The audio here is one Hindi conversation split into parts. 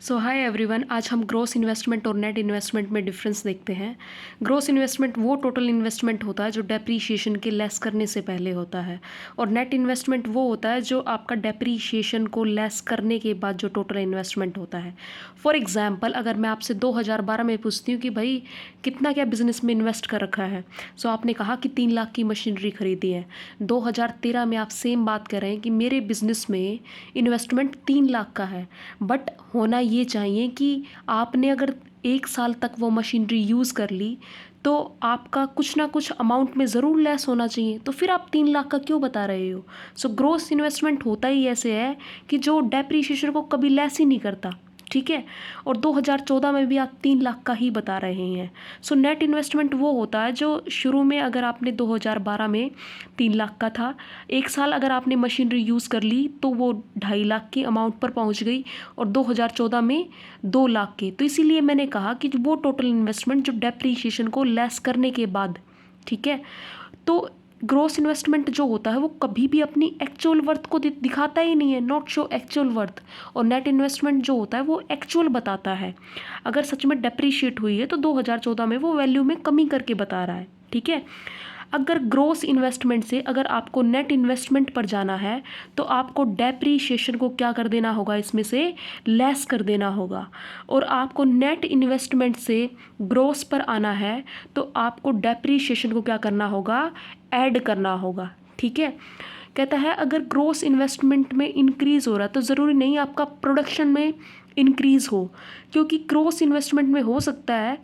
सो हाय एवरीवन, आज हम ग्रॉस इन्वेस्टमेंट और नेट इन्वेस्टमेंट में डिफरेंस देखते हैं। ग्रॉस इन्वेस्टमेंट वो टोटल इन्वेस्टमेंट होता है जो डेप्रीशिएशन के लेस करने से पहले होता है, और नेट इन्वेस्टमेंट वो होता है जो आपका डेप्रीशिएशन को लेस करने के बाद जो टोटल इन्वेस्टमेंट होता है। फॉर एग्जांपल, अगर मैं आपसे 2012 में पूछती हूँ कि भाई कितना क्या बिजनेस में इन्वेस्ट कर रखा है, सो आपने कहा कि 3 लाख की मशीनरी खरीदी है। 2013 में आप सेम बात कर रहे हैं कि मेरे बिजनेस में इन्वेस्टमेंट 3 लाख का है, बट होना ये चाहिए कि आपने अगर 1 साल तक वो मशीनरी यूज़ कर ली तो आपका कुछ ना कुछ अमाउंट में ज़रूर लेस होना चाहिए, तो फिर आप 3 लाख का क्यों बता रहे हो। सो ग्रोस इन्वेस्टमेंट होता ही ऐसे है कि जो डेप्रीशिएशन को कभी लेस ही नहीं करता, ठीक है। और 2014 में भी आप 3 लाख का ही बता रहे हैं। सो नेट इन्वेस्टमेंट वो होता है जो शुरू में अगर आपने 2012 में 3 लाख का था, 1 साल अगर आपने मशीनरी यूज़ कर ली तो वो 2.5 लाख की अमाउंट पर पहुंच गई, और 2014 में 2 लाख के। तो इसीलिए मैंने कहा कि वो टोटल इन्वेस्टमेंट जो डेप्रीशिएशन को लेस करने के बाद, ठीक है। तो ग्रॉस इन्वेस्टमेंट जो होता है वो कभी भी अपनी एक्चुअल वर्थ को दिखाता ही नहीं है, नॉट शो एक्चुअल वर्थ। और नेट इन्वेस्टमेंट जो होता है वो एक्चुअल बताता है। अगर सच में डेप्रीशिएट हुई है तो 2014 में वो वैल्यू में कमी करके बता रहा है, ठीक है। अगर ग्रॉस इन्वेस्टमेंट से अगर आपको नेट इन्वेस्टमेंट पर जाना है तो आपको डेप्रीशिएशन को क्या कर देना होगा, इसमें से लेस कर देना होगा। और आपको नेट इन्वेस्टमेंट से ग्रॉस पर आना है तो आपको डेप्रीशिएशन को क्या करना होगा, ऐड करना होगा, ठीक है। कहता है अगर ग्रॉस इन्वेस्टमेंट में इंक्रीज़ हो रहा है तो ज़रूरी नहीं आपका प्रोडक्शन में इंक्रीज़ हो, क्योंकि ग्रॉस इन्वेस्टमेंट में हो सकता है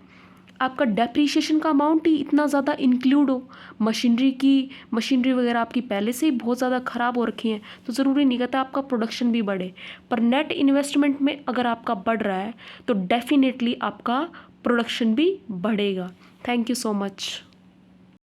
आपका डेप्रीशिएशन का अमाउंट ही इतना ज़्यादा इंक्लूड हो। मशीनरी वगैरह आपकी पहले से ही बहुत ज़्यादा ख़राब हो रखी हैं, तो ज़रूरी नहीं कहता आपका प्रोडक्शन भी बढ़े। पर नेट इन्वेस्टमेंट में अगर आपका बढ़ रहा है तो डेफिनेटली आपका प्रोडक्शन भी बढ़ेगा। Thank you so much.